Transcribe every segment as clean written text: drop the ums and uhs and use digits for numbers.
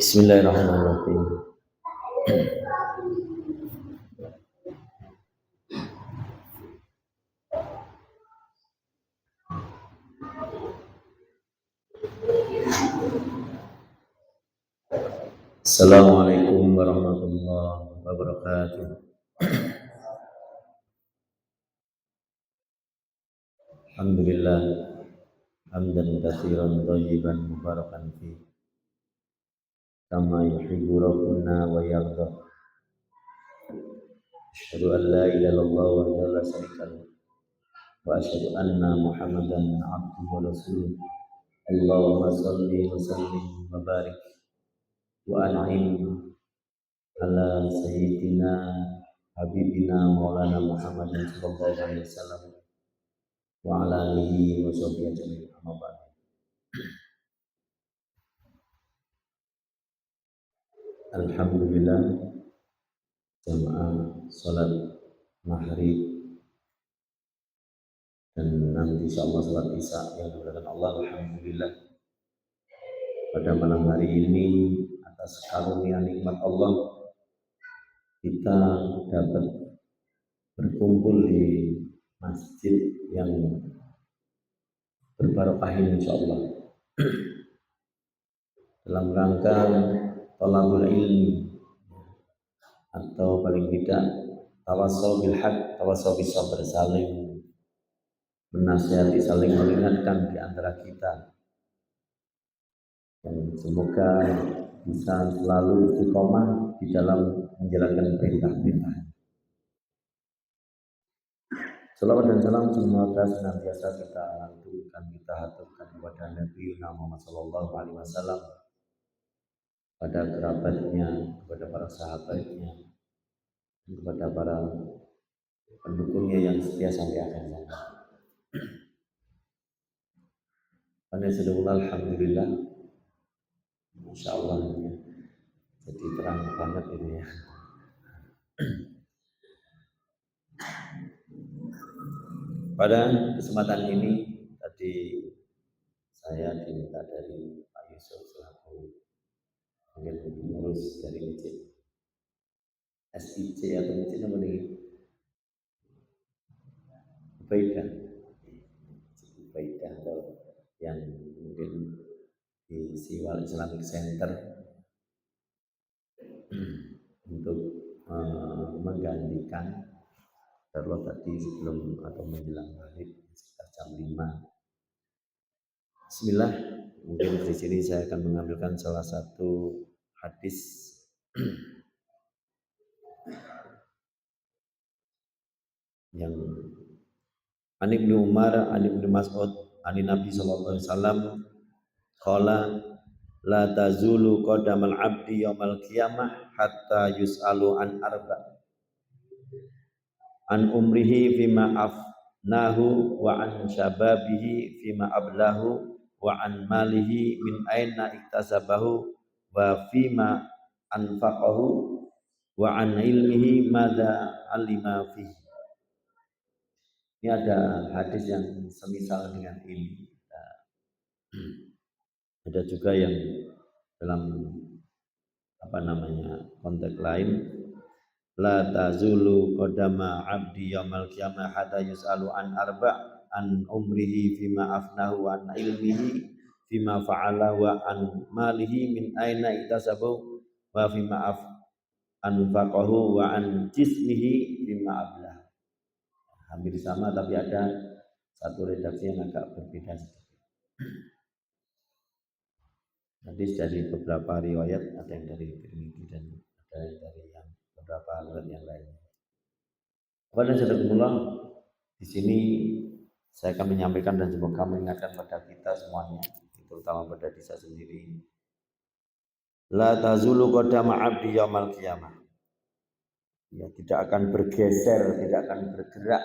Bismillahirrahmanirrahim. Assalamualaikum warahmatullahi wabarakatuh. Alhamdulillah hamdan katsiran thayyiban mubarakan fi kama yuhibbu rabbuna wa yarda. Asyhadu an la ilaha illallah wa la syarika lahu wa asyhadu anna Muhammadan abduhu wa rasuluh. Allahumma shalli wa sallim wa barik wa an'im ala sayyidina habibina maulana Muhammadin sallallahu alaihi wasallam wa ala alihi wa sahbihi ajma'in. Amma ba'd. Alhamdulillah jamaah salat maghrib dan nanti insyaallah salat isya yang dimuliakan Allah. Alhamdulillah pada malam hari ini atas karunia nikmat Allah kita dapat berkumpul di masjid yang berbarokah ini insyaallah dalam rangka thalabul ilmi atau paling tidak tawassul bil haq, tawassul bis sabr, saling menasihati, saling mengingatkan di antara kita. Dan semoga bisa selalu istiqomah di dalam menjalankan perintah-perintah. Salawat dan salam semoga senantiasa kita lantunkan, kita haturkan kepada Nabi Muhammad sallallahu alaihi wasallam, pada kerabatnya, kepada para sahabatnya, kepada para pendukungnya yang setia sampai akhir zaman. Pada sedulur alhamdulillah, masya Allah, jadi terang banget ini ya. Pada kesempatan ini tadi saya diminta dari Pak Yusuf selaku pengurus dari masjid SIC atau masjid apa nih? Ubaidah atau yang mungkin di Siwal Islamic Center untuk menggantikan kalau tadi sebelum atau menjelang maghrib sekitar jam 5. Bismillah, mungkin di sini saya akan mengambilkan salah satu hadis yang An Ibnu Umar, An Ibnu Mas'ud, An Nabi sallallahu alaihi wasallam qala la tazulu qadamal abdi yaumal qiyamah hatta yus'alu an arba' an umrihi fima afnahu wa an syababihi fima ablahu wa an malihi min aina iktasabahu wa fima anfaqahu wa an ilmihi madza alima fihi. Ini ada hadis yang semisal dengan ini. Ada juga yang dalam konteks lain, la tazulu qadama abdi yaumal qiyamah hatta yus'alu an arba' an umrihi fima afnahu wa an ilmihi fima fa'ala wa an malihi min aina iktasabahu wa fima anfaqahu wa an jismihi fima ablah. Hampir sama tapi ada satu redaksi yang agak berbeda sedikit. Hadis dari beberapa riwayat, ada yang dari Tirmidzi dan ada yang dari yang beberapa riwayat yang lain. Kepada saudara di sini saya akan menyampaikan dan semoga mengingatkan pada kita semuanya, terutama pada diri saya sendiri, La tazulu qadama 'abdi yaumil qiyamah. Ya, tidak akan bergeser, tidak akan bergerak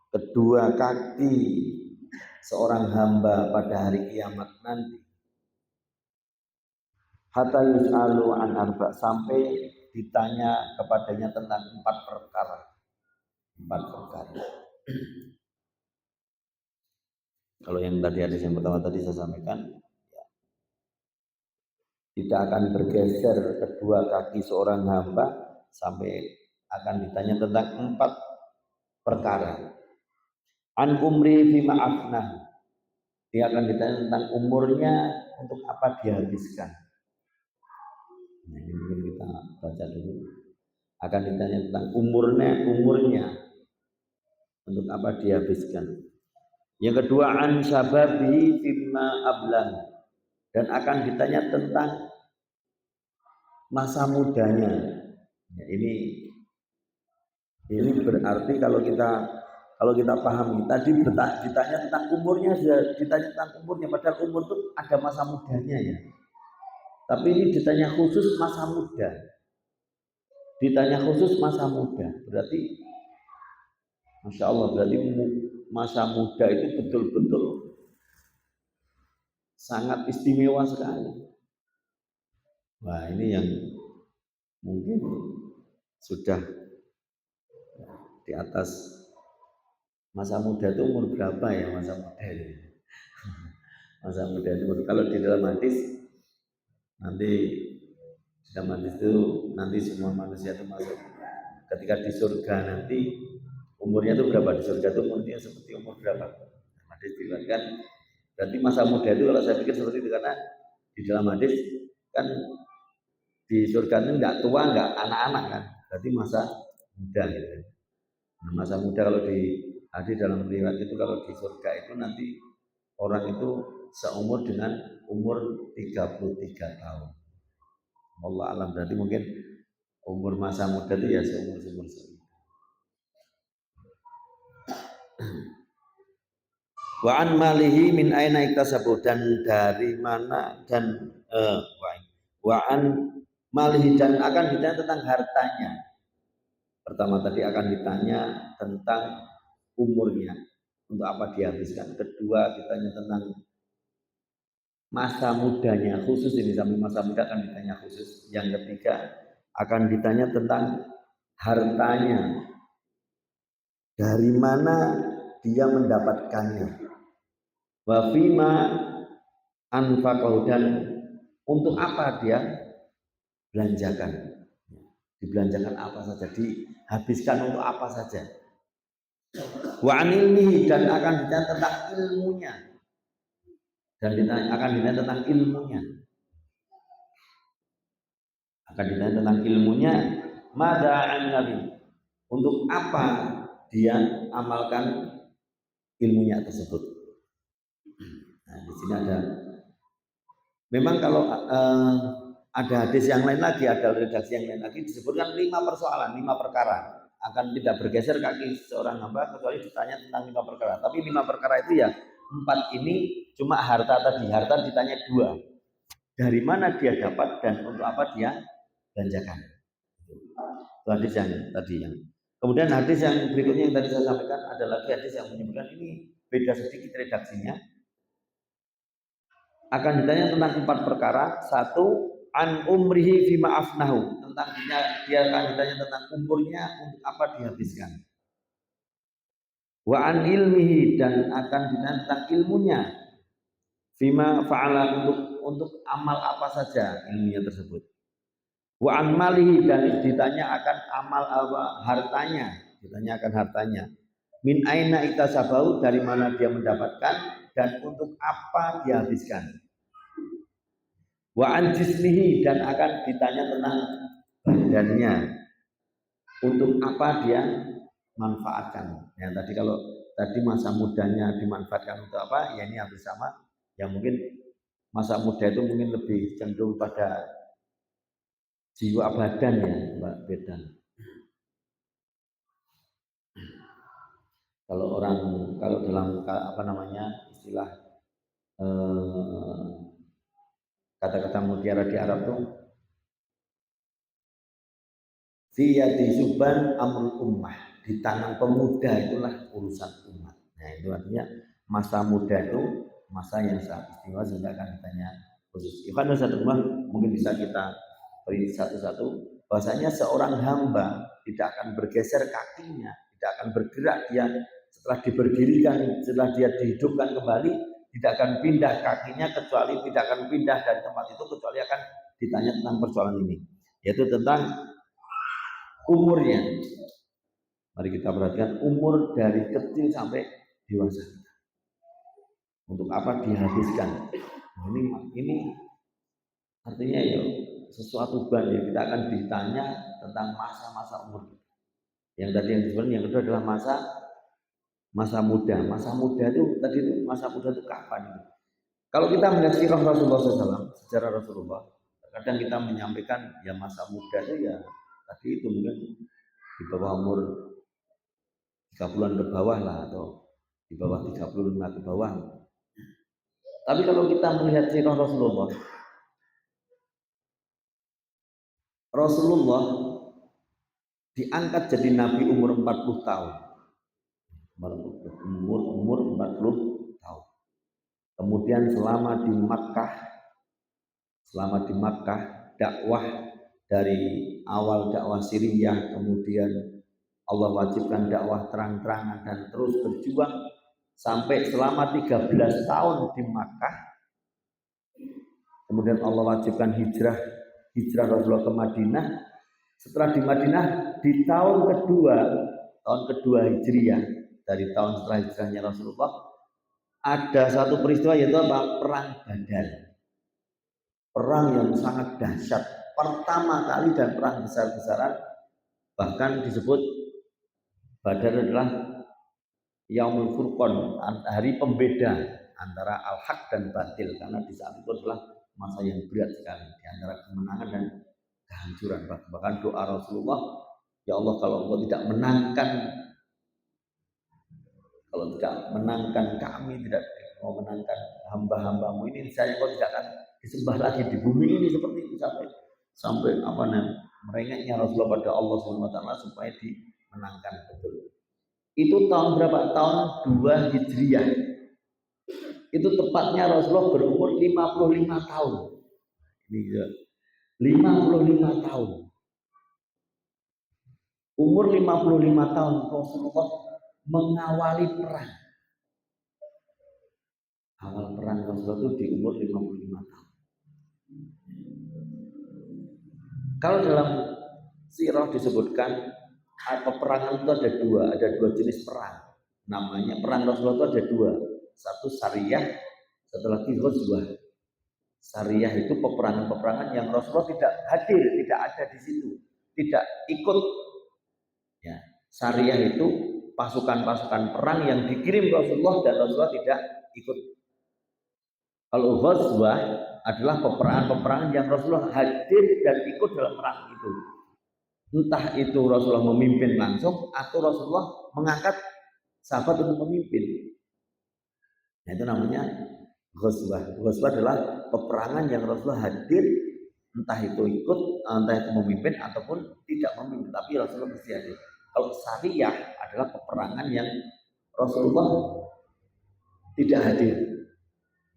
kedua kaki seorang hamba pada hari kiamat nanti. Hatta yus'alu an arba, sampai ditanya kepadanya tentang empat perkara. Empat perkara. Kalau yang tadi hadis yang pertama tadi saya sampaikan, ya, tidak akan bergeser kedua kaki seorang hamba sampai akan ditanya tentang empat perkara. An umri bima afnah, dia akan ditanya tentang umurnya, untuk apa dia habiskan. Nah, ini mungkin kita baca dulu. Akan ditanya tentang umurnya untuk apa dia habiskan. Yang kedua, an syababi bima ablan, dan akan ditanya tentang masa mudanya. Ya, ini berarti kalau kita pahami tadi ditanya tentang umurnya, ditanya tentang umurnya, padahal umur itu ada masa mudanya ya. Tapi ini ditanya khusus masa muda. Ditanya khusus masa muda, berarti Masya Allah, berarti masa muda itu betul-betul sangat istimewa sekali. Wah, ini yang mungkin sudah di atas masa muda itu umur berapa ya masa muda itu? Masa muda itu kalau di dalam hadis nanti di dalam hadis itu nanti semua manusia itu masuk ketika di surga nanti umurnya itu berapa di surga itu umurnya seperti umur berapa? Hadis diriwayatkan berarti masa muda itu kalau saya pikir seperti itu karena di dalam hadis kan di surga itu nggak tua nggak anak-anak kan berarti masa muda gitu. Nah, masa muda kalau di hadis dalam riwayat itu kalau di surga itu nanti orang itu seumur dengan umur 33 tahun. Allah alam, berarti mungkin umur masa muda itu ya seumur seumur. Wa an malihi min aina iktasabu, dan dari mana dan wa an malihi, dan akan ditanya tentang hartanya. Pertama tadi akan ditanya tentang umurnya, untuk apa dihabiskan. Kedua ditanya tentang masa mudanya, khusus ini sampai masa muda akan ditanya khusus. Yang ketiga akan ditanya tentang hartanya, dari mana dia mendapatkannya. Wa fima anfaqahu, dan untuk apa dia belanjakan. Dibelanjakan apa saja, dihabiskan untuk apa saja. Wa an ilmihi, dan akan ditanya tentang ilmunya. Dan akan ditanya tentang ilmunya. Akan ditanya tentang ilmunya. Mada amilani, untuk apa dia amalkan ilmunya tersebut. Nah, di sini ada. Memang kalau ada hadis yang lain lagi, ada redaksi yang lain lagi disebutkan 5 persoalan, 5 perkara. Akan tidak bergeser kaki seorang hamba kecuali ditanya tentang 5 perkara. Tapi 5 perkara itu ya 4 ini cuma harta tadi. Harta ditanya 2. Dari mana dia dapat dan untuk apa dia belanjakan. Itu hadis yang tadi yang. Kemudian hadis yang berikutnya yang tadi saya sampaikan ada lagi hadis yang menyebutkan ini beda sedikit redaksinya. Akan ditanya tentang 4 perkara. 1, an umrihi fima afnahu, tentang dia akan ditanya tentang umurnya untuk apa dihabiskan. Wa an ilmihi, dan akan ditanya tentang ilmunya fima fa'ala, untuk amal apa saja ilmunya tersebut. Wa an malihi, dan ditanya akan amal apa, hartanya, ditanya akan hartanya. Min aina iktasabahu, dari mana dia mendapatkan dan untuk apa dia habiskan. Wa an jismihi, dan akan ditanya tentang badannya, untuk apa dia manfaatkan. Ya, tadi kalau tadi masa mudanya dimanfaatkan untuk apa? Ya ini hampir sama. Yang mungkin masa muda itu mungkin lebih cenderung pada jiwa badan ya, Mbak, beda. Kalau dalam apa namanya istilah Kata-kata mutiara di Arab tuh fiyati suban amrul ummah, di tangan pemuda itulah urusan umat. Nah itu artinya masa muda itu masa yang sangat istimewa, sehingga akan ditanya khusus. Ikhwan satu rumah mungkin bisa kita beri satu-satu, bahwasanya seorang hamba tidak akan bergeser kakinya, tidak akan bergerak, dia setelah diberdirikan, setelah dia dihidupkan kembali, tidak akan pindah kakinya, kecuali tidak akan pindah dari tempat itu kecuali akan ditanya tentang persoalan ini, yaitu tentang umurnya. Mari kita perhatikan umur dari kecil sampai dewasa. Untuk apa dihabiskan? Ini artinya ya sesuatu banyak. Kita akan ditanya tentang masa-masa umur. Yang tadi yang disebut, yang kedua adalah masa muda. Masa muda itu tadi itu masa muda itu kapan? Kalau kita melihat sirah Rasulullah SAW, sejarah Rasulullah, kadang kita menyampaikan ya masa muda itu ya tadi itu mungkin di bawah umur 30-an ke bawah lah, atau di bawah 35 ke bawah. Tapi kalau kita melihat sirah Rasulullah diangkat jadi nabi umur 40 tahun. Umur 40 tahun. Kemudian selama di Makkah dakwah dari awal dakwah Siriyah, kemudian Allah wajibkan dakwah terang-terangan dan terus berjuang sampai selama 13 tahun di Makkah. Kemudian Allah wajibkan hijrah Rasulullah ke Madinah. Setelah di Madinah, di tahun kedua Hijriah, dari tahun setelah hijrahnya Rasulullah, ada satu peristiwa, yaitu apa? Perang Badar. Perang yang sangat dahsyat, pertama kali, dan perang besar-besaran. Bahkan disebut Badar adalah Yaumul Furqan, hari pembeda antara al-haq dan batil, karena di saat itu adalah masa yang berat sekali di antara kemenangan dan kehancuran. Bahkan doa Rasulullah, ya Allah, kalau Engkau tidak menangkan kami, tidak mau menangkan hamba-hambamu ini, saya Engkau tidak akan disembah lagi di bumi ini. Seperti itu sampai apa namanya, merengeknya Rasulullah pada Allah SWT supaya dimenangkan betul. Itu tahun berapa? Tahun 2 Hijriah. Itu tepatnya Rasulullah berumur 55 tahun. Ini ya, 55 tahun. Umur 55 tahun Rasulullah mengawali perang. Awal perang Rasulullah itu di umur 55 tahun. Kalau dalam sirah disebutkan peperangan itu ada dua jenis perang. Namanya perang Rasulullah itu ada dua. Satu Sariyah, satu lagi Ghazwah. Sariyah itu peperangan-peperangan yang Rasulullah tidak hadir, tidak ada di situ, tidak ikut. Ya, Sariyah itu pasukan-pasukan perang yang dikirim Rasulullah dan Rasulullah tidak ikut. Kalau Ghazwah adalah peperangan-peperangan yang Rasulullah hadir dan ikut dalam perang itu. Entah itu Rasulullah memimpin langsung atau Rasulullah mengangkat sahabat untuk memimpin. Nah, itu namanya Ghazwah. Ghazwah adalah peperangan yang Rasulullah hadir, entah itu ikut, entah itu memimpin ataupun tidak memimpin, tapi Rasulullah mesti hadir. Kalau Sariyah adalah peperangan yang Rasulullah tidak hadir,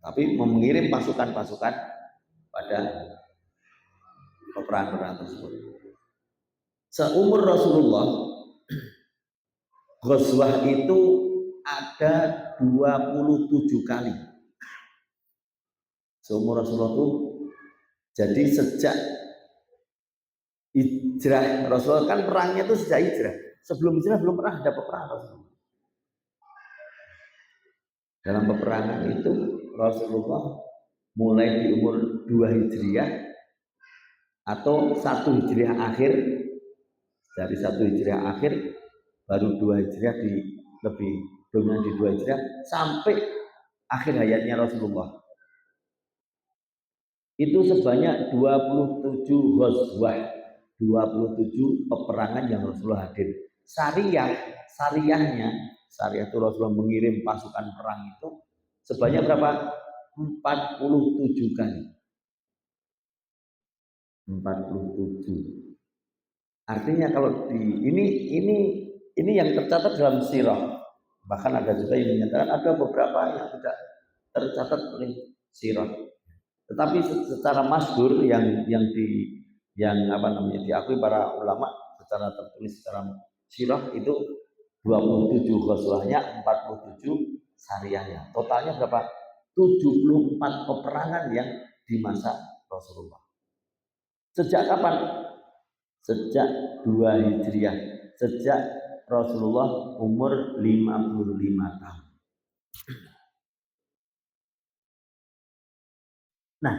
tapi mengirim pasukan-pasukan pada peperangan tersebut. Seumur Rasulullah, Ghazwah itu ada 27 kali. Seumur Rasulullah itu, jadi sejak hijrah Rasulullah, kan perangnya itu sejak hijrah. Sebelum hijrah belum pernah ada peperangan Rasulullah. Dalam peperangan itu Rasulullah mulai di umur 2 Hijriah atau 1 Hijriah akhir. Dari 1 Hijriah akhir baru 2 Hijriah lebih dominan di 2 Hijriah sampai akhir hayatnya Rasulullah. Itu sebanyak 27 ghazwah, 27 peperangan yang Rasulullah hadir. Sariyahnya itu Rasulullah mengirim pasukan perang itu sebanyak berapa? 47 kali. 47. Artinya kalau ini yang tercatat dalam sirah. Bahkan ada juga yang menyatakan ada beberapa yang tidak tercatat oleh sirah. Tetapi secara masyhur yang apa namanya diakui para ulama secara tertulis secara sirah itu 27 ghazwahnya, 47 syariahnya. Totalnya berapa? 74 peperangan yang di masa Rasulullah. Sejak kapan? Sejak 2 Hijriah. Sejak Rasulullah umur 55 tahun. Nah,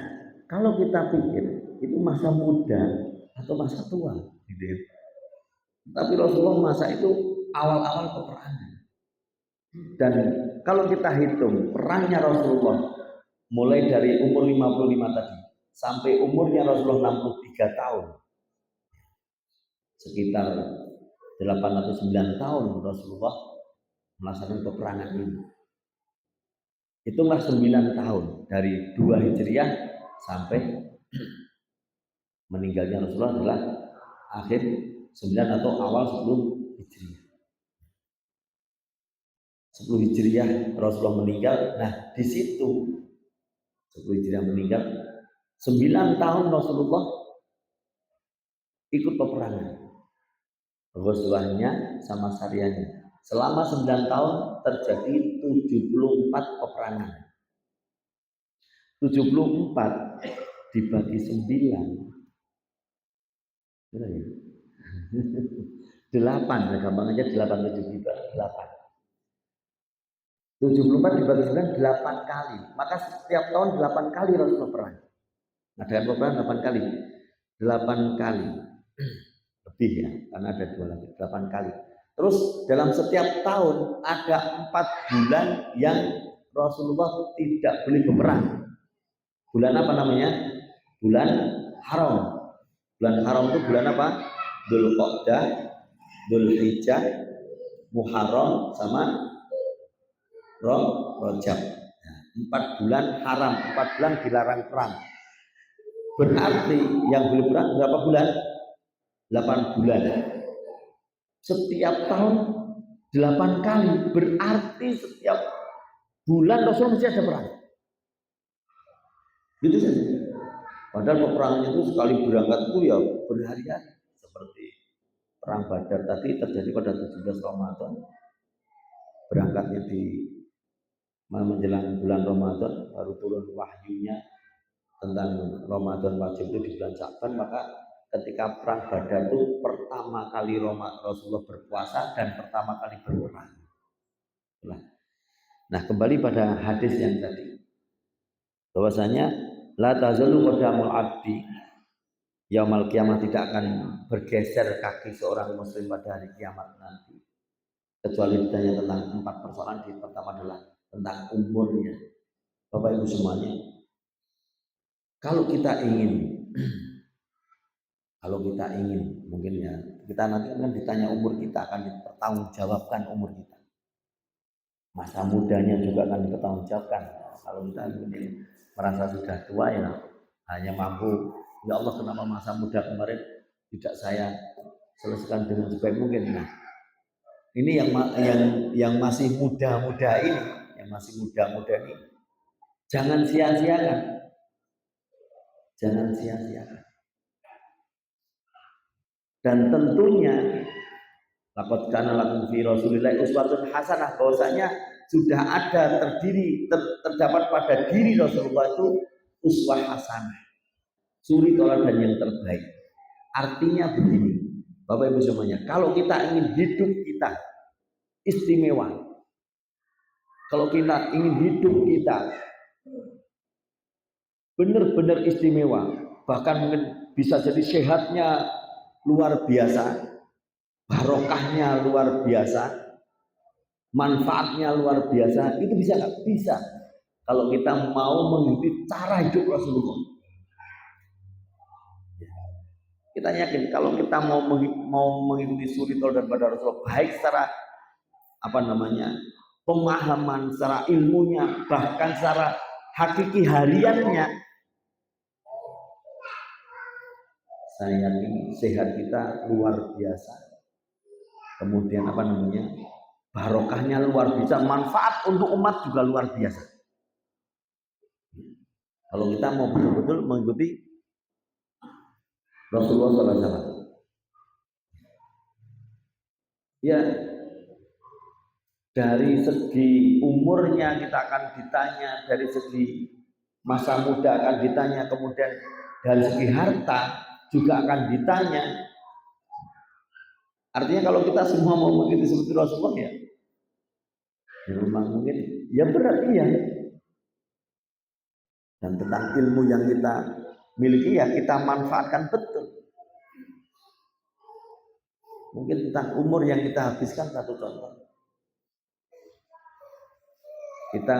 kalau kita pikir itu masa muda atau masa tua, gitu ya. Tapi Rasulullah masa itu awal-awal peperangan. Dan kalau kita hitung perannya Rasulullah mulai dari umur 55 tadi sampai umurnya Rasulullah 63 tahun, sekitar 809 tahun Rasulullah melaksanakan peperangan ini. Hitunglah 9 tahun dari 2 Hijriah sampai meninggalnya Rasulullah adalah akhir 9 atau awal 10 Hijriah. 10 Hijriah Rasulullah meninggal. Nah, di situ 10 Hijriah meninggal, 9 tahun Rasulullah ikut peperangan. Ghazwahnya sama syariahnya. Selama 9 tahun terjadi 74 peperangan. 74 dibagi 9. Berapa ya? 8, gampang aja 8 7 8. 74 dibagi 9 8 kali. Maka setiap tahun 8 kali Rasulullah perang. Nah, dalam peperangan 8 kali. 8 kali. Lebih ya, karena ada 2 lagi. 8 kali. Terus dalam setiap tahun ada 4 bulan yang Rasulullah tidak boleh berperang. Bulan apa namanya? Bulan haram. Bulan haram itu bulan apa? Dzulqa'dah, Dzulhijjah, Muharram sama Rajab. 4 bulan haram, 4 bulan dilarang perang. Berarti yang boleh perang berapa bulan? 8 bulan. Setiap tahun 8 kali. Berarti setiap bulan Rasul mesti ada perang. Gitu saja. Padahal peperangan itu sekali berangkat itu ya berhari-hari. Seperti perang Badar tadi terjadi pada 17 Ramadan. Berangkatnya di menjelang bulan Ramadan, baru turun wahyunya tentang Ramadan wajib itu di bulan Sya'ban. Maka ketika perang Badar itu pertama kali Rasulullah berpuasa dan pertama kali berperang. Nah, kembali pada hadis yang tadi, bahwasanya la tazalu qadamul abdi yaumal kiamah, tidak akan bergeser kaki seorang muslim pada hari kiamat nanti, kecuali ditanya tentang 4 persoalan. Di pertama adalah tentang umurnya. Bapak Ibu semuanya, kalau kita ingin mungkin ya, kita nanti akan ditanya umur kita, akan dipertanggungjawabkan umur kita. Masa mudanya juga akan dipertanggungjawabkan. Kalau kita mungkin merasa sudah tua ya, hanya mampu, ya Allah kenapa masa muda kemarin tidak saya selesaikan dengan sebaik mungkin. Nah, ini yang masih muda-muda ini, jangan sia-siakan. Dan tentunya laqad kana lakum fi Rasulillahi uswatun hasanah, bahwasanya sudah ada terdapat pada diri Rasulullah itu uswah hasanah, suri teladan yang terbaik. Artinya begini, Bapak Ibu semuanya, kalau kita ingin hidup kita istimewa, kalau kita ingin hidup kita benar-benar istimewa, bahkan mungkin bisa jadi sehatnya luar biasa, barokahnya luar biasa, manfaatnya luar biasa, itu bisa nggak? Bisa, kalau kita mau mengikuti cara hidup Rasulullah. Kita yakin kalau kita mau mengikuti suri teladan pada Rasulullah, baik secara pemahaman, secara ilmunya, bahkan secara hakiki hariannya, saya yakin sehat kita luar biasa. Kemudian barokahnya luar biasa, manfaat untuk umat juga luar biasa. Kalau kita mau betul-betul mengikuti Rasulullah SAW. Ya, dari segi umurnya kita akan ditanya, dari segi masa muda akan ditanya, kemudian dari segi harta juga akan ditanya. Artinya kalau kita semua mau mengikuti seperti Rasulullah ya memang mungkin ya berat ya. Dan tentang ilmu yang kita miliki ya kita manfaatkan betul. Mungkin tentang umur yang kita habiskan satu contoh. Kita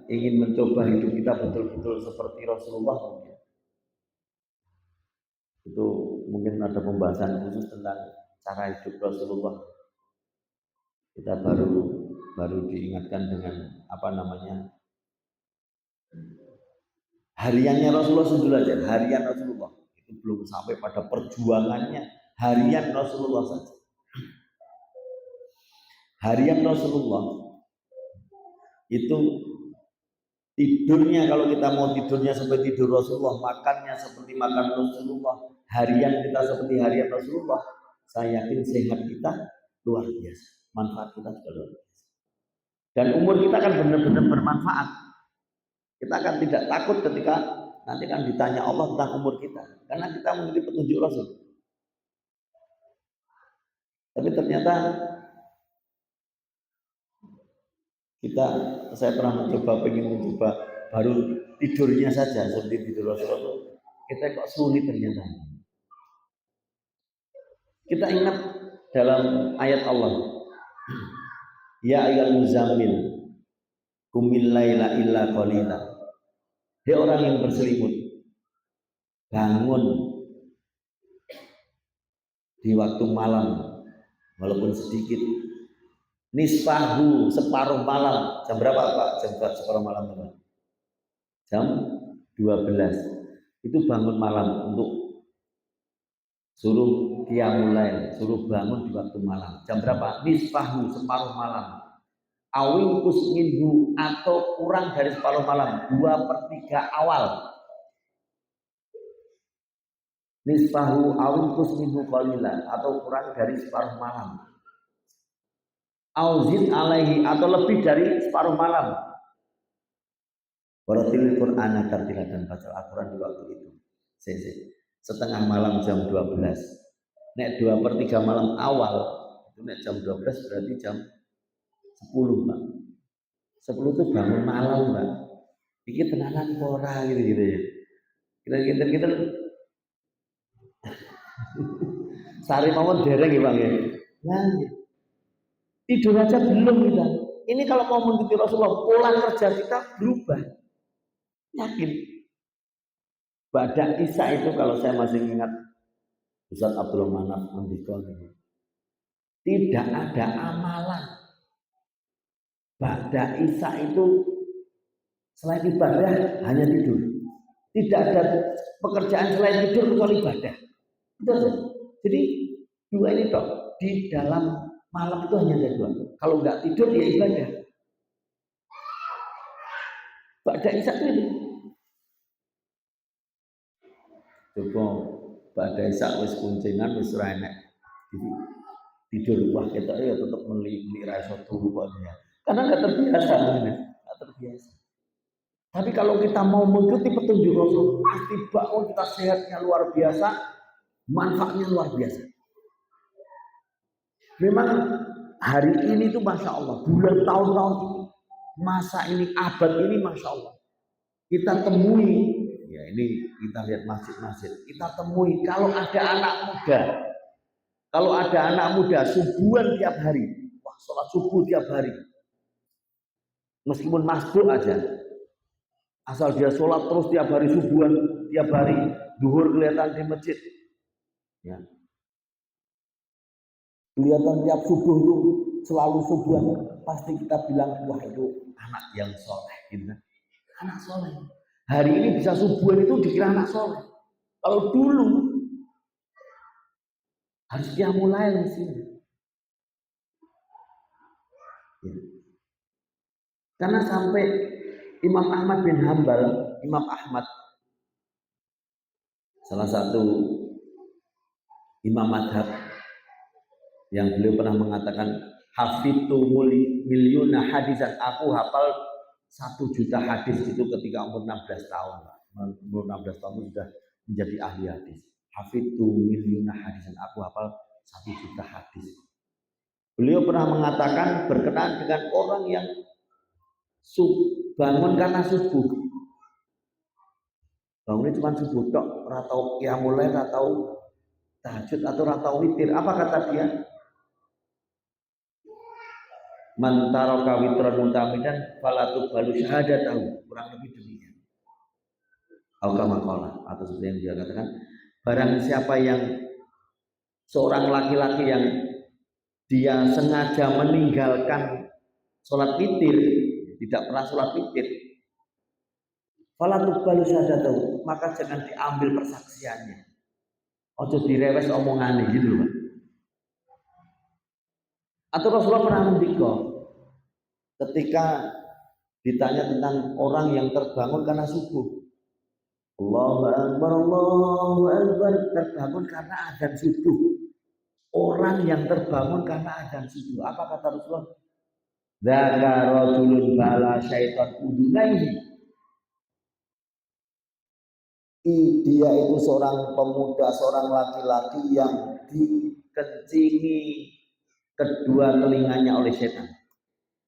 ingin mencoba hidup kita betul-betul seperti Rasulullah mungkin. Itu mungkin ada pembahasan khusus tentang cara hidup Rasulullah. Kita baru diingatkan dengan hariannya Rasulullah dulu aja, harian Rasulullah. Itu belum sampai pada perjuangannya, harian Rasulullah saja. Harian Rasulullah itu tidurnya, kalau kita mau tidurnya seperti tidur Rasulullah, makannya seperti makan Rasulullah, harian kita seperti harian Rasulullah, saya yakin sehat kita luar biasa, manfaat kita juga luar biasa. Dan umur kita akan benar-benar bermanfaat. Kita akan tidak takut ketika nanti akan ditanya Allah tentang umur kita, karena kita mengikuti petunjuk Rasul. Tapi ternyata saya pernah ingin mencoba baru tidurnya saja seperti tidur Rasulullah. Kita kok sulit ternyata. Kita ingat dalam ayat Allah, ya ayyuhal muzammil qumil laila illa qalila. Dia orang yang berselimut, bangun di waktu malam walaupun sedikit. Nisfahu, separuh malam. Jam berapa Pak? Jam separuh malam teman. Jam 12. Itu bangun malam untuk suruh qiyamul lail, suruh bangun di waktu malam. Jam berapa? Nisfahu, separuh malam. Awin kusminhu, atau kurang dari separuh malam, 2/3 awal. Nisfahu awin kusminhu qalila, atau kurang dari separuh malam. Auzid alaihi, atau lebih dari separuh malam. Waratil Qur'ana tartila, dan baca Al-Quran di waktu itu. Setengah malam jam 12. Nek 2/3 malam awal, itu nek jam 12 berarti jam 10 Pak. 10 itu bangun malam Pak. Iki tenanan ora gitu ya. Kita sari mawon dereng ya Bang ya. Nah, tidur aja belum kita. Ini kalau mau mengikuti Rasulullah, pola kerja kita berubah. Yakin. Ba'da Isya itu kalau saya masih ingat Ustaz Abdul Manaf Andikon, tidak ada amalan. Ba'da Isya itu selain ibadah hanya tidur. Tidak ada pekerjaan selain tidur kecuali ibadah. Itu aja. Jadi dua ini toh di dalam malam itu hanya ada dua. Kalau nggak tidur ya ibadah. Ba'da Isya itu. Coba Ba'da Isya wis kuncingan wis ora enek. Tidur wah kita ya tetap meli ra iso turu ya. Karena nggak terbiasa benar. Nggak terbiasa. Tapi kalau kita mau mengikuti petunjuk Rasul, pasti bangun kita sehatnya luar biasa, manfaatnya luar biasa. Memang hari ini tuh Masya Allah, bulan tahun-tahun ini, masa ini, abad ini Masya Allah. Kita temui, ya ini kita lihat masjid-masjid, kita temui kalau ada anak muda subuhan tiap hari, wah sholat subuh tiap hari. Meskipun masbuk aja, asal dia sholat terus tiap hari subuhan, tiap hari duhur kelihatan di masjid, ya. Kelihatan tiap subuh itu selalu subuhan, pasti kita bilang wah itu anak yang soleh, gitu. Anak soleh. Hari ini bisa subuhan itu dikira anak soleh. Kalau dulu Harus qiyamul lail mestinya. Ya. Karena sampai Imam Ahmad bin Hambal, Imam Ahmad salah satu imam madhab yang beliau pernah mengatakan hafidtu milyuna hadisan, aku hafal 1 juta hadis itu ketika umur 16 tahun. Umur 16 tahun sudah menjadi ahli hadis. Hafidtu milyuna hadisan, aku hafal 1 juta hadis. Beliau pernah mengatakan berkenaan dengan orang yang bangun karena subuh. Bangunnya cuma subuh tok, atau qiyamul lail, atau tahajud, atau ratau witir. Apa kata dia? Man taraka witran mutamidan falatu balu syahadatahu. Kurang lebih demikian. Al-Qamaqalah, atau seperti yang dia katakan, barang siapa yang seorang laki-laki yang dia sengaja meninggalkan sholat witir, tidak pernah sholat witir, falatu balu syahadatahu, maka jangan diambil persaksiannya. Ojo direwes omongannya gitu loh. Atau Rasulullah pernah mendikau ketika ditanya tentang orang yang terbangun karena subuh. Allahu Akbar, Allahu Akbar, terbangun karena azan subuh. Orang yang terbangun karena azan subuh. Apa kata Rasulullah? Dzaka rajulun bala syaitan udunaihi. Dia itu seorang pemuda, seorang laki-laki yang dikencingi kedua telinganya oleh setan.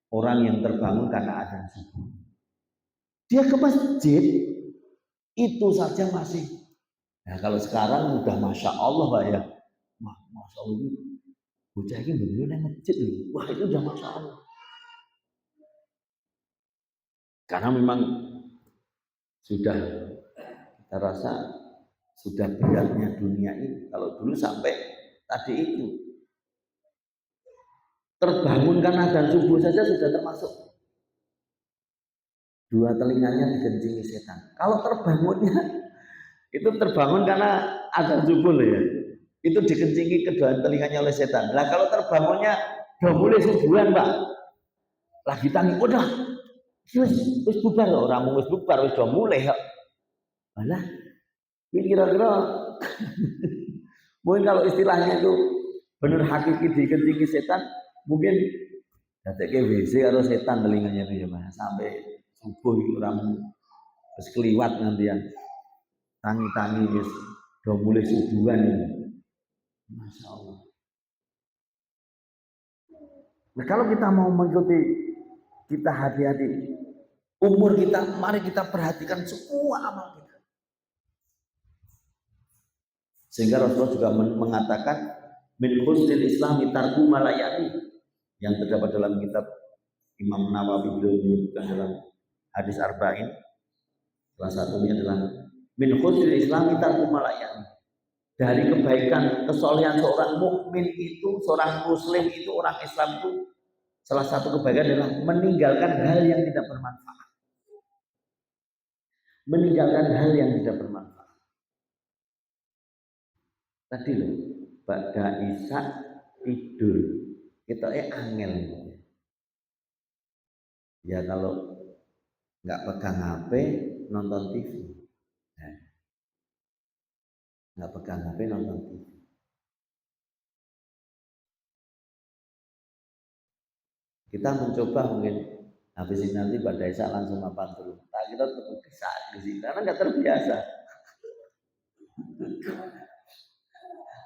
Orang yang terbangun karena azan subuh. Dia ke masjid, itu saja masih. Nah kalau sekarang udah masya Allah Pak ya, masya Allah ini bocah ini bener-bener masjid loh. Wah itu udah masya Allah. Karena memang sudah kita rasa sudah beratnya dunia ini. Kalau dulu sampai tadi itu terbangun karena azan subuh saja sudah termasuk dua telinganya digencingi setan. Kalau terbangunnya itu terbangun karena azan subuh loh ya, itu dikencingi kedua telinganya oleh setan. Nah kalau terbangunnya udah mulai subuhan Pak, lagi tangi, udah wis bubar loh, orang wis bubar, wis udah mulai ya. Malah kira-kira mungkin kalau istilahnya itu benar hakiki dikencingi setan, mungkin dateke WC atau setan telinganya itu ya Mas, sampai subuh itu orang terus keliwat nantian tangi-tangi wis udah mulai subuhan ini. Masya Allah. Nah kalau kita mau mengikuti, kita hati-hati umur kita, mari kita perhatikan semua amal kita. Sehingga Rasulullah juga mengatakan min husnil islami tarku malayani, yang terdapat dalam kitab Imam Nawawi beliau menyebutkan dalam hadis arba'in. Salah satunya adalah min husnil islami tarku malayani. Dari kebaikan kesolehan seorang mukmin itu, seorang muslim itu, orang Islam itu, salah satu kebaikan adalah meninggalkan hal yang tidak bermanfaat. Meninggalkan hal yang tidak bermanfaat. Tadi loh, ba'da isya tidur, kita angel. Ya kalau nggak pegang HP, nonton TV. Nggak pegang HP, nonton TV. Kita mencoba mungkin habis ini nanti pada isya langsung mapan dulu. Nah, kita tetap bisa di sini karena nggak terbiasa.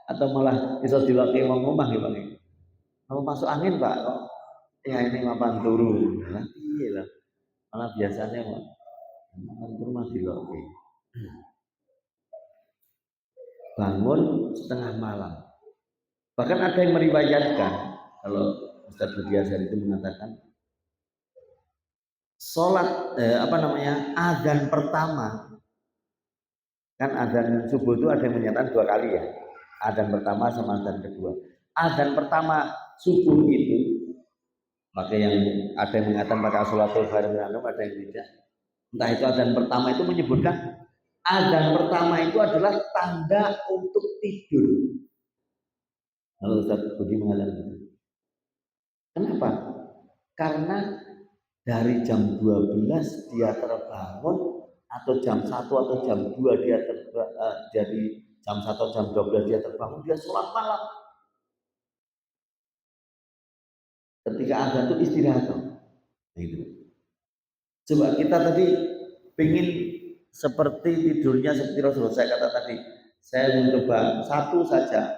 Atau malah bisa diwakil ngomong ya Bang. Mau masuk angin Pak, kok ya ini mapan turu. Nah, iya lah. Malah biasanya mapan turu mah diloki. Bangun setengah malam. Bahkan ada yang meriwayatkan, kalau Ustaz Budi Azhar itu mengatakan sholat azan pertama, kan azan subuh itu ada yang menyatakan 2 kali ya, azan pertama sama azan kedua. Azan pertama subuh itu, maka yang ada yang mengatakan maka sholatul khairum minan naum, ada yang tidak. Entah itu azan pertama itu menyebutkan azan pertama itu adalah tanda untuk tidur. Kalau Ustaz Budi mengatakan gitu. Kenapa? Karena dari jam 12 dia terbangun atau jam 1 atau jam 2 dia jadi jam 1 jam 12 dia terbangun, dia sholat malam. Ketika azan itu istirahat. Nah, itu. Coba kita tadi pengen seperti tidurnya seperti Rasulullah. Saya kata tadi, saya mencoba satu saja,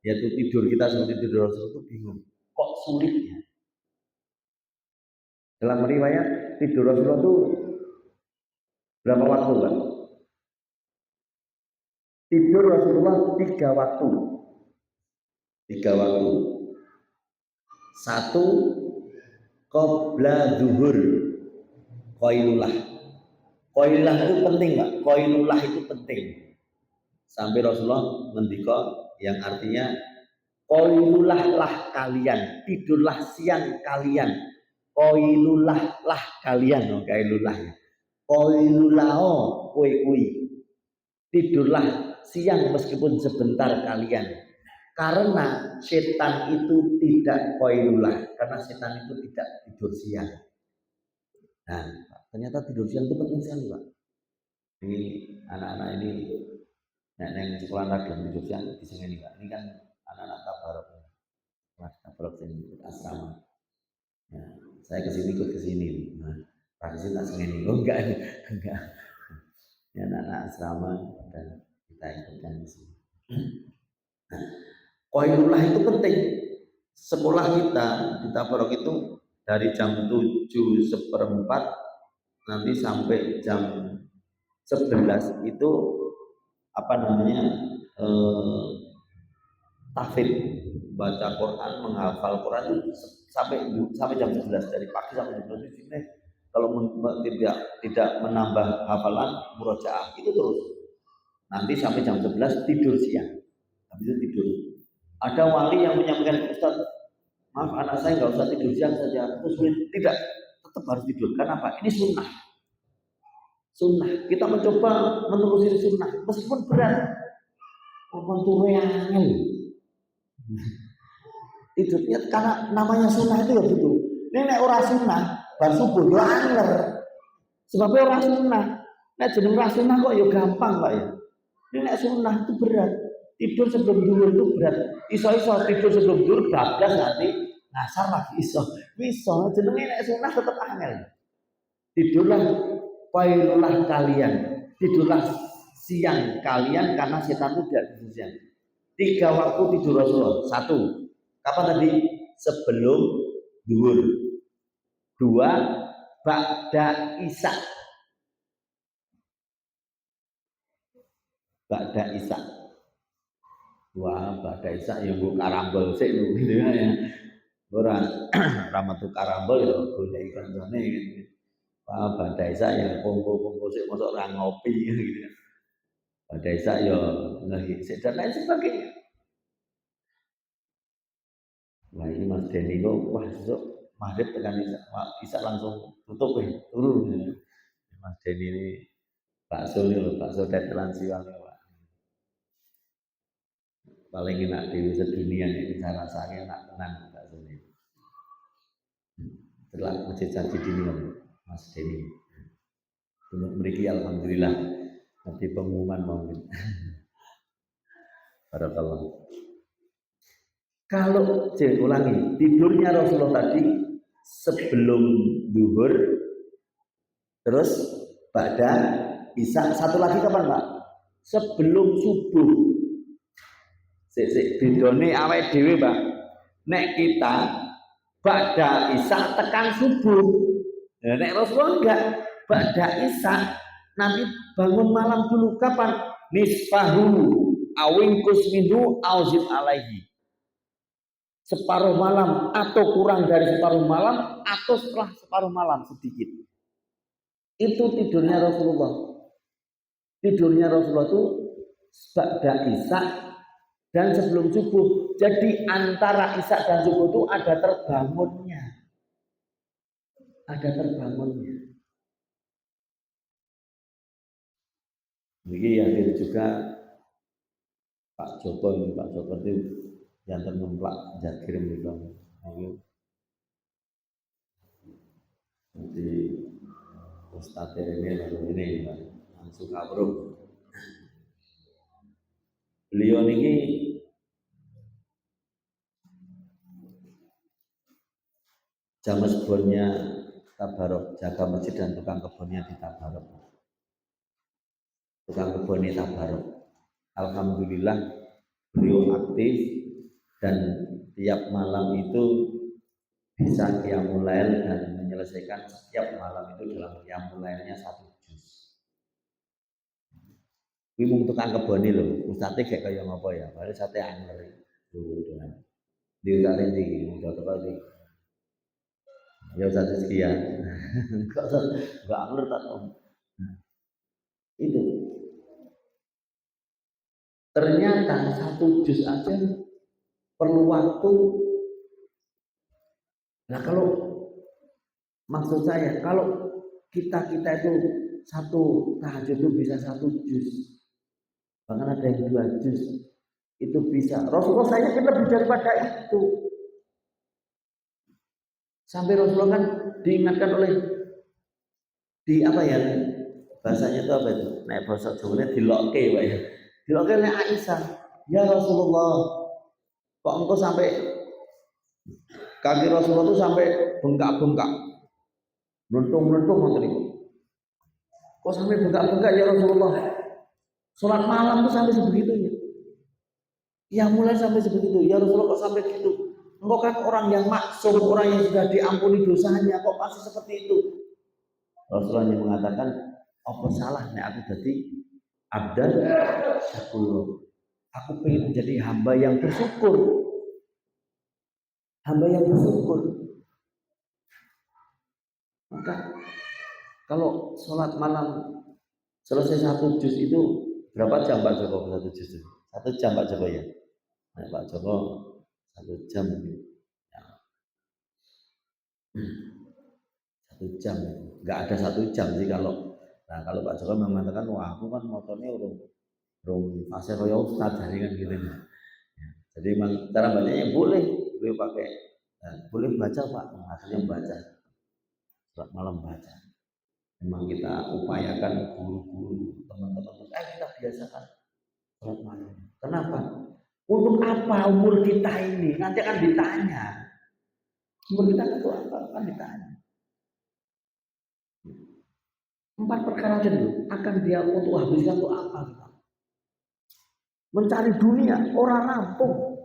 yaitu tidur kita seperti tidur Rasulullah itu bingung. Kok sulit ya? Dalam riwayat tidur Rasulullah itu berapa waktu, Pak? Tidur Rasulullah 3 waktu. 3 waktu. Satu, qobla zuhur, qailulah. Qailulah itu penting, Pak. Qailulah itu penting. Sampai Rasulullah ngendika yang artinya qailulah lah kalian, tidurlah siang kalian. Qailulah lah kalian, oh qailulah. Qailulah kowe kuwi. Tidurlah siang meskipun sebentar kalian. Karena setan itu tidak qailulah, karena setan itu tidak tidur siang. Nah, ternyata tidur siang itu penting sekali, Pak. Ini anak-anak ini yang sekolah ragam tidur siang di sini, Pak. Ini kan anak-anak tabarok, tabarok ini asrama. Ya, saya kesini ikut kesini. Nah, praksis tak sini. Oh enggak. Ya, anak-anak asrama dan kita ikutkan di sini. Qailullah itu penting. Sekolah kita di tabarok itu dari jam 7:15 nanti sampai jam 11 itu apa namanya tahfidz, baca Quran, menghafal Quran itu sampai jam 11, dari pagi sampai jam 11 ini. Kalau tidak menambah hafalan murojaah itu terus nanti sampai jam 11 tidur siang, habis itu tidur. Ada wali yang menyampaikan, Ustaz, maaf anak saya nggak usah tidur siang saja, terus tidak, tetap harus tidur. Karena apa? Ini sunnah. Sunnah. Kita mencoba menelusuri sunnah, meskipun berat. Menturunkan tidurnya karena namanya sunnah itu ya gitu. Ini nek ora sunnah, bar subuh yo angler. Sebabnya ora sunnah. Nek jeneng ora sunnah kok ya gampang, Pak ya. Ini nek sunnah itu berat. Tidur sebelum zuhur itu berat. Iso-iso tidur sebelum zuhur bablas nanti ngasar lagi iso. Iso jenenge nek sunnah tetep angel. Tidurlah pailulah kalian. Tidurlah siang kalian karena setan itu tidak tidur siang. 3 waktu tidur Rasulullah. 1, kapan tadi? Sebelum zuhur. 2, ba'da isya. Ba'da isya. Wah, ba'da isya ya mbok karambol sik lho gitu ya. Ora ramatu karambol ya golek kancane gitu. Wah, ba'da isya ya kumpul-kumpul sik mosok ora ngopi gitu. Ba'da isya ya lagi sik dan lain sebagainya. Wah, ini Mas Denny kok wah besok maghrib tekan isya langsung tutup ya, turun. Mas Denny ini bakso ini loh, bakso tetelan siwang Pak. Paling enak di sedunia ini cara saya enak tenang bakso ini. Setelah masjid Janji Dini Mas Denny. Untuk memiliki alhamdulillah nanti pengumuman mau. Barakallah. Kalau ulangi, tidurnya Rasulullah tadi sebelum zuhur, terus pada isya. Satu lagi kapan, Pak? Sebelum subuh. Sik bedone awake dhewe, Pak. Nek kita ba'da isya tekan subuh. Nah, nek Rasulullah enggak, ba'da isya nanti bangun malam dulu. Kapan? Nisfahu awingkus minhu auzid alaihi. Separuh malam atau kurang dari separuh malam atau setelah separuh malam sedikit. Itu tidurnya Rasulullah. Tidurnya Rasulullah itu ba'da isya dan sebelum subuh. Jadi antara isya dan subuh itu ada terbangunnya. Ada terbangunnya. Ini hadir juga Pak Joko itu jantan memplak kirim gitu. Nanti Ustadz ini lalu ini langsung kabur. Beliau ini jam sebelumnya tabarok, jaga masjid dan tukang kebunnya di tabarok. Tukang kebunnya tabarok. Alhamdulillah beliau aktif dan tiap malam itu bisa qiyamul lail dan menyelesaikan setiap malam itu dalam qiyamul lailnya 1 juz. Kuwi mung tukang kebone lho, ustaze kayak kaya ngapa ya? Bare sate angler. Di utara ini, udah tepat di. Ya satu sekian. Enggak angler tak om. Itu. Ternyata 1 juz aja perlu waktu. Nah kalau maksud saya kalau kita itu satu tahajud itu bisa 1 juz, bahkan ada yang 2 juz itu bisa. Rasulullah saya kan lebih daripada itu. Sampai Rasulullah kan diingatkan oleh di apa ya bahasanya itu apa itu? Naik bahasa Jawanya dilokke Pak ya. Dilokke oleh Aisyah. Ya Rasulullah, kok engkau sampai kaki Rasulullah itu sampai bengkak-bengkak, meluntung-meluntung ngoten niku. Kok sampai bengkak-bengkak ya Rasulullah? Sholat malam tuh sampai sebegitunya. Ya mulai sampai sebegitu. Ya Rasulullah kok sampai gitu? Engkau kan orang yang maksum, orang yang sudah diampuni dosanya, kok pasti seperti itu? Rasulullah yang mengatakan, apa salah nek aku jadi abdan syakur. Aku pengen menjadi hamba yang bersyukur. Hamba yang bersyukur. Maka kalau sholat malam selesai 1 juz itu berapa jam Pak Joko 1 juz itu? 1 jam Pak Joko ya? Nah, Pak Joko 1 jam ya. 1 jam nggak ada 1 jam sih kalau Pak Joko mengatakan wah aku kan motornya urung fase kaya ustaz jadi kan gitu ya. Jadi memang cara bacanya boleh pakai boleh baca Pak, akhirnya baca surat malam baca. Memang kita upayakan guru-guru teman-teman kita biasakan surat malam. Kenapa? Untuk apa umur kita ini? Nanti akan ditanya. Umur kita itu apa? Akan ditanya. 4 perkara dulu akan dia untuk habiskan untuk apa? Mencari dunia, orang rampung.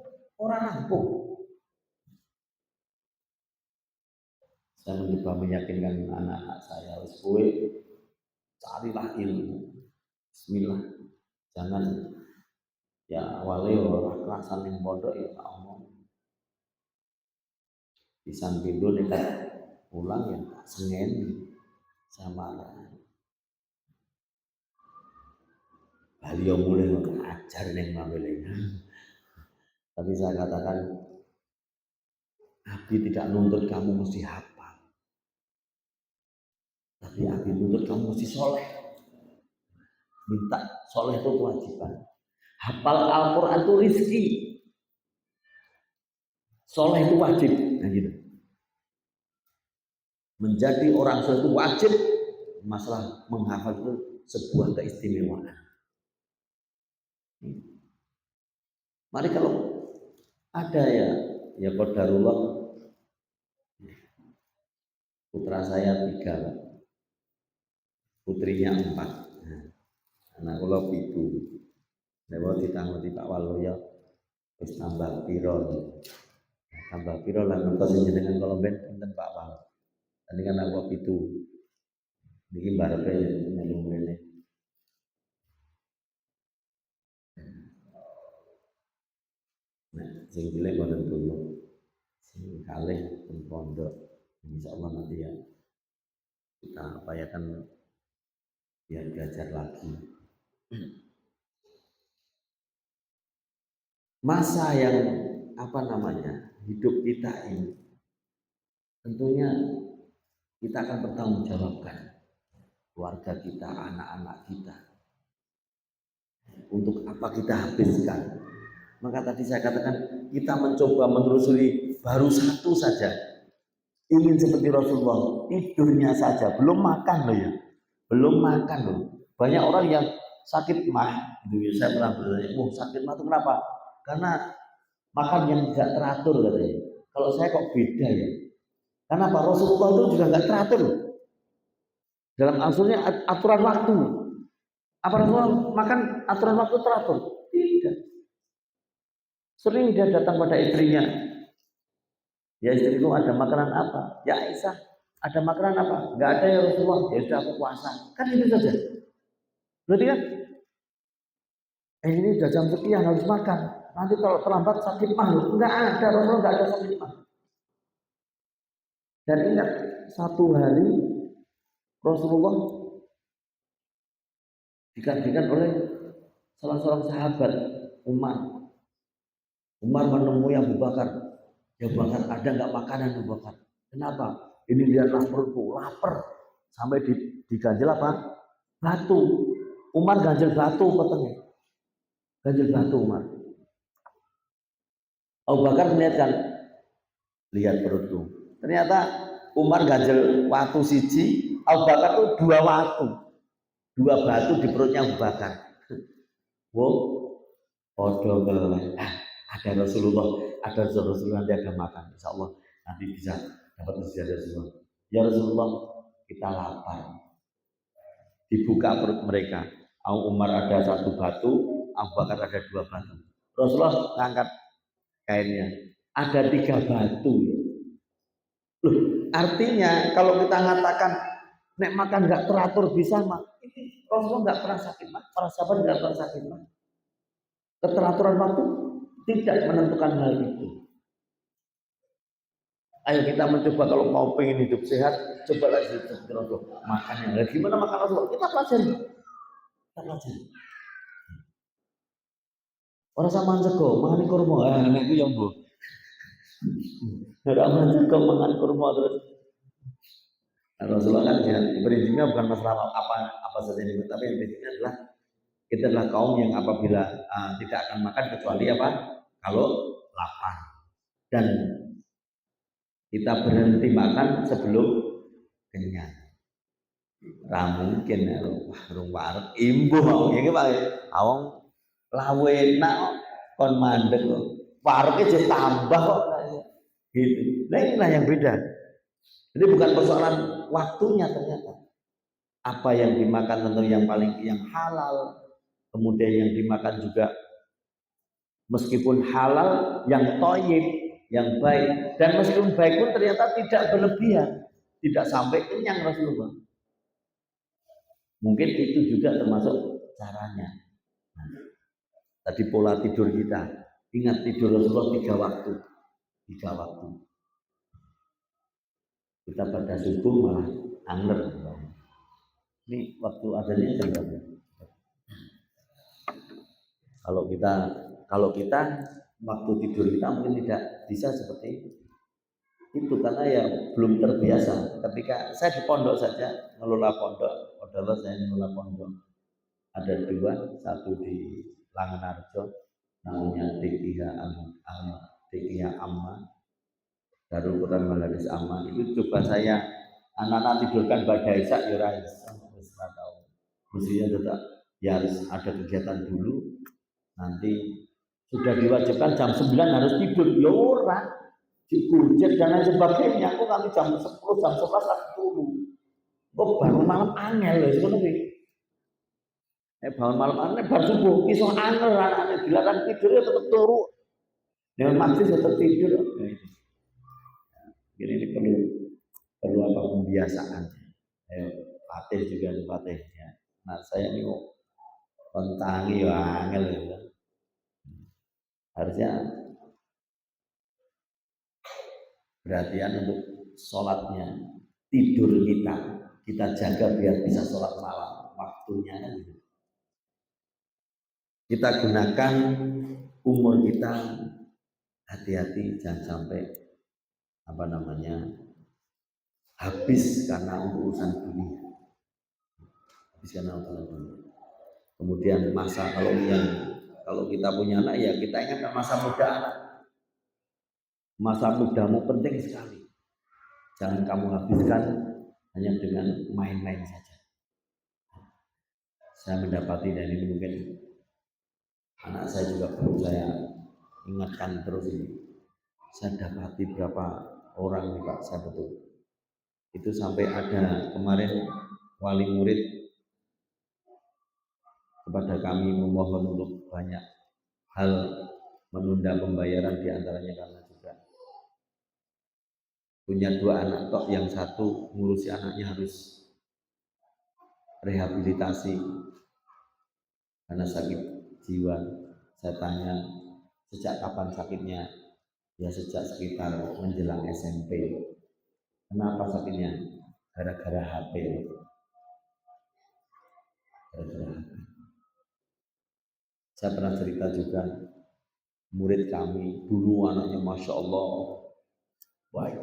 Saya mencoba meyakinkan anak-anak saya, kowe carilah ilmu. Bismillah. Jangan ya awalnya orang kerasan yang bodoh ya omong. Di samping itu nekat pulang ya Senin sama beliau mulai mengajar yang mamilenya. Tapi saya katakan Abi tidak nuntut kamu mesti hafal. Tapi Abi nuntut kamu mesti soleh. Minta soleh itu kewajiban. Hafal Al-Quran itu rizki. Soleh itu wajib. Nah gitu. Menjadi orang soleh itu wajib. Masalah menghafal itu sebuah keistimewaan. Mari kalau ada ya qadarullah putra saya 3, putrinya 4, anak kula 7. Lewat ditangguti Pak Waluyo wis tambah piro lah ngertos jenengan kula ben pinten Pak Wal. Tadi kan aku 7. Niki barepe melu mrene. Nah, sing cilik boten dulu. Sing kalih teng pondok. Insyaallah nanti ya kita upayakan biar belajar lagi. Masa yang hidup kita ini tentunya kita akan bertanggung jawabkan keluarga kita, anak-anak kita. Untuk apa kita habiskan? Maka tadi saya katakan kita mencoba menelusuri baru satu saja. Ingin seperti Rasulullah, tidurnya saja, belum makan loh ya. Belum makan loh. Banyak orang yang sakit mah, gitu ya. Saya pernah bertanya, sakit mah itu kenapa? Karena makan yang tidak teratur katanya. Kalau saya kok beda ya. Karena Pak Rasulullah itu juga nggak teratur. Dalam asalnya aturan waktu. Apa Rasulullah makan aturan waktu teratur? Tidak. Sering dia datang pada istrinya. Ya istriku ada makanan apa? Ya Aisyah, ada makanan apa? Nggak ada ya Rasulullah. Ya sudah aku puasa. Kan itu saja. Berarti kan? Ini udah jam sekian harus makan. Nanti kalau terlambat sakit mah. Enggak ada, Rasulullah enggak ada sakit mah. Dan ingat, satu hari Rasulullah dikajikan oleh salah seorang sahabat Umar. Umar menemui Abu Bakar. Ya Abu Bakar, ada nggak makanan Abu Bakar? Kenapa? Ini dia lapar. Sampai diganjel apa? Batu. Umar ganjel batu katanya. Ganjel batu Umar. Abu Bakar melihat lihat perutku. Ternyata Umar ganjel watu siji, Abu Bakar itu dua watu. Dua batu di perutnya Abu Bakar. Podo ada Rasulullah nanti ada makan. Insya Allah nanti bisa dapat sejadah Rasulullah. Ya Rasulullah, kita lapar. Dibuka perut mereka. Umar ada satu batu, Abu Bakar ada dua batu. Rasulullah ngangkat kainnya. Ada 3 batu. Loh, artinya kalau kita mengatakan nek makan nggak teratur bisa mah. Rasulullah nggak pernah sakit mah. Para sahabat nggak pernah sakit mah. Keteraturan waktu tidak menentukan hal itu. Ayo kita mencoba kalau mau pengen hidup sehat, coba lagi Rasulullah makan yang lain. Gimana makan Rasulullah? Kita pelajari. Orang sama sego, makan kurma, nek itu yang bu. Orang sama sego makan kurma terus. Rasulullah kan ya, prinsipnya bukan masalah apa saja ini, tapi yang prinsipnya adalah kita adalah kaum yang apabila tidak akan makan kecuali apa? Kalau lapar. Dan kita berhenti makan sebelum kenyang. Mungkin ya, warung warung imbuh ya Pak. Awang lawe enak kon mandek kok. Warungnya jadi tambah kok gitu. Nah inilah yang beda. Jadi bukan persoalan waktunya ternyata. Apa yang dimakan tentu yang paling yang halal. Kemudian yang dimakan juga meskipun halal yang thayyib, yang baik, dan meskipun baik pun ternyata tidak berlebihan, tidak sampai kenyang Rasulullah. Mungkin itu juga termasuk caranya. Tadi pola tidur kita, ingat tidur Rasulullah 3 waktu. Kita pada subuh malah angler. Ini waktu adanya jam berapa? Kalau kita waktu tidur kita mungkin tidak bisa seperti itu karena ya belum terbiasa. Ketika saya di pondok saja ngelola pondok, adalah saya ngelola pondok. Ada 2, satu di Langenarjo namanya Dekiya Amma, Darul Quran Maladis Amma. Itu coba saya anak-anak tidurkan pada Isya ya tahu. Mestinya tetap ya harus ada kegiatan dulu. Nanti sudah diwajibkan jam 9 harus tidur, ya ora dibujek dan lain sebagainya. Aku nanti jam 10, jam 11 lagi turu. Kok bangun malam angel ya sebenarnya. Bangun malam angel baru subuh, iso angel anaknya dilarang tidur ya tetap turu. Yang mati tetap tidur. Jadi ini perlu apa pembiasaan. Patih juga patihnya. Nah saya ini pentangi ya angel ya. Harusnya perhatian untuk sholatnya, tidur kita jaga biar bisa sholat malam waktunya. Kita gunakan umur kita, hati-hati jangan sampai habis karena urusan dunia. Kemudian masa kalau kita punya anak ya kita ingat masa muda anak. Masa mudamu penting sekali. Jangan kamu habiskan hanya dengan main-main saja. Saya mendapati, dan ini mungkin anak saya juga perlu saya ingatkan terus ini. Saya dapati berapa orang nih Pak, saya betul. Itu sampai ada kemarin wali murid kepada kami memohon untuk banyak hal menunda pembayaran, diantaranya karena juga punya 2 anak tok, yang satu ngurusi anaknya harus rehabilitasi karena sakit jiwa. Saya tanya sejak kapan sakitnya, ya sejak sekitar menjelang SMP. Kenapa sakitnya? Gara-gara HP. Gara-gara HP. Saya pernah cerita juga, murid kami dulu anaknya Masya Allah baik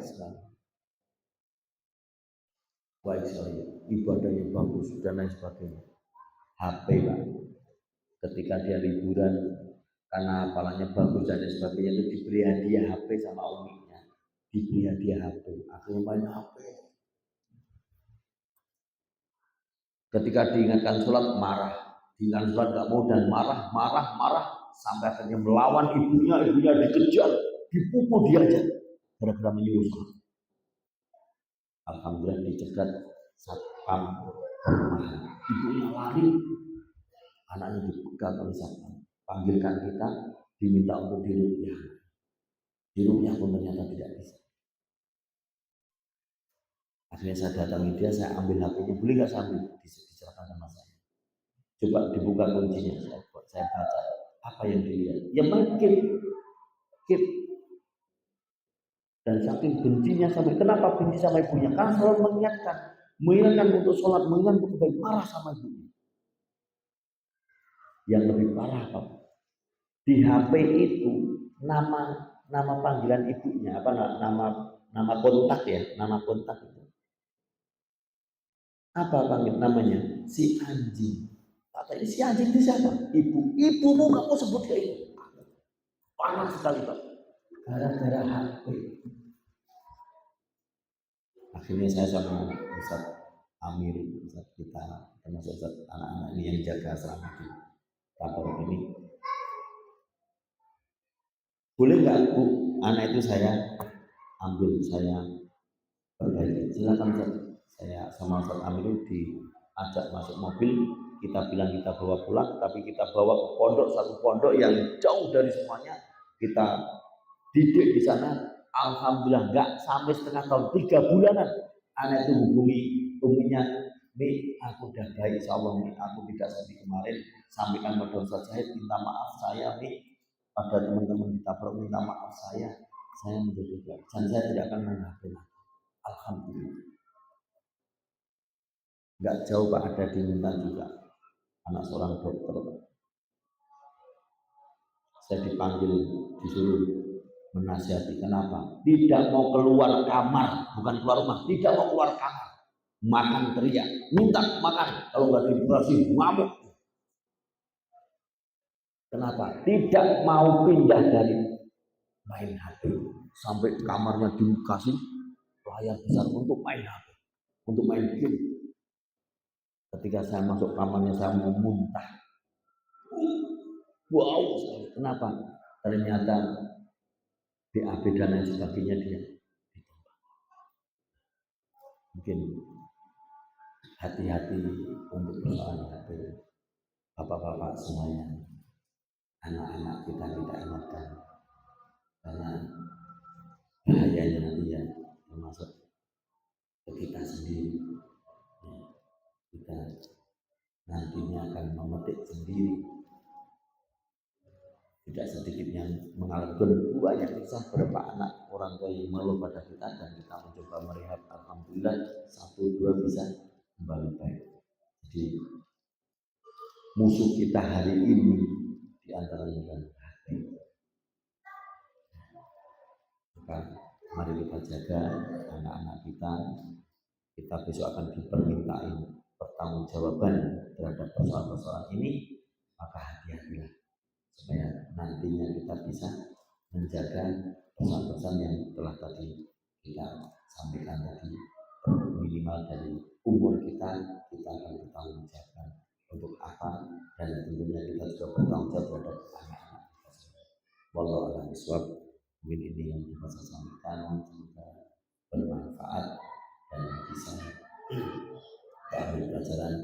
sekali, ibadahnya bagus dan lain sebagainya. HP Pak, ketika dia liburan karena hafalannya bagus dan lain sebagainya, itu diberi hadiah HP sama uminya, diberi hadiah HP, akhirnya main HP. Ketika diingatkan sholat marah, diingatkan sholat gak mau dan marah, sampai akhirnya melawan ibunya dikejar, dipukul dia aja gara-gara menyusul. Alhamdulillah dicegat satpam, ibunya lari, anaknya dipegang oleh satpam, panggilkan kita, diminta untuk diruqyah pun ternyata tidak bisa. Akhirnya saya datangi dia, saya ambil HP-nya, boleh nggak saya ambil? Diceritakan sama saya. Coba dibuka kuncinya, saya baca apa yang dilihat. Ya makin kip. Dan saking bencinya sampai, kenapa benci sama ibunya? Karena selalu mengingatkan untuk sholat, mengingatkan untuk baik, marah sama ibunya. Yang lebih parah Pak, di HP itu nama panggilan ibunya, nama kontak ya, nama kontak itu. Apa panggil namanya? Si anjing. Kata ini si anjing itu siapa? Ibumu kamu sebut kayak itu. Parah sekali Pak. Gara-gara HP. Akhirnya saya sama Ustaz Amir, Ustaz kita, termasuk Ustaz anak-anak ini yang jaga selama di kantor ini. Boleh nggak Bu, anak itu saya ambil, saya perbaiki. Silakan Ustaz. Saya sama Ustaz Amir diajak masuk mobil, kita bilang kita bawa pulang, tapi kita bawa ke pondok, satu pondok yang jauh dari semuanya, kita didik di sana. Alhamdulillah nggak sampai setengah tahun, 3 bulanan anak itu hubungi uminya, "Mi, aku udah baik insya Allah, Mi, aku tidak seperti kemarin, sampaikan pada Ustaz Zahid, minta maaf saya, Mi, pada teman-teman di Tabrok, minta maaf saya menjadi baik, dan saya tidak akan main HP lagi." Alhamdulillah. Nggak jauh Pak, ada di Mintan juga anak seorang dokter. Saya dipanggil, disuruh menasihati. Kenapa? Tidak mau keluar kamar, bukan keluar rumah, tidak mau keluar kamar, makan teriak, minta makan, kalau nggak dikasih ngamuk. Kenapa? Tidak mau pindah dari main HP, sampai kamarnya dikasih layar besar untuk main HP, untuk main game. Ketika saya masuk kamarnya, saya mau muntah. Wow, kenapa? Ternyata BAB dan lain sebagainya dia ditembak. Mungkin hati-hati untuk persoalan HP. Bapak-bapak semuanya, anak-anak kita ingatkan, karena bahayanya nanti ya termasuk ke kita sendiri. Kita nantinya akan memetik sendiri. Tidak sedikit yang mengalami banyak kisah beberapa anak orang tua yang mengeluh pada kita, dan kita mencoba merehab. Alhamdulillah 1-2 bisa kembali baik. Jadi musuh kita hari ini diantaranya adalah hati. Maka mari kita jaga anak-anak kita. Kita besok akan dipermintai pertanggungjawaban terhadap persoalan-persoalan ini. Maka hati-hatilah supaya nantinya kita bisa menjaga pesan-pesan yang telah tadi kita sampaikan tadi, minimal dari umur kita akan bertanggung jawab untuk apa, dan tentunya kita juga bertanggung jawab terhadap anak-anak kita. Wallahu a'lam bishawab. Mungkin ini yang bisa saya sampaikan, semoga bermanfaat dan bisa kita ambil pelajaran.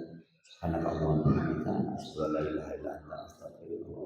Subhanallah wa bihamdika, asyhadu an la ilaha illa anta, astaghfiruka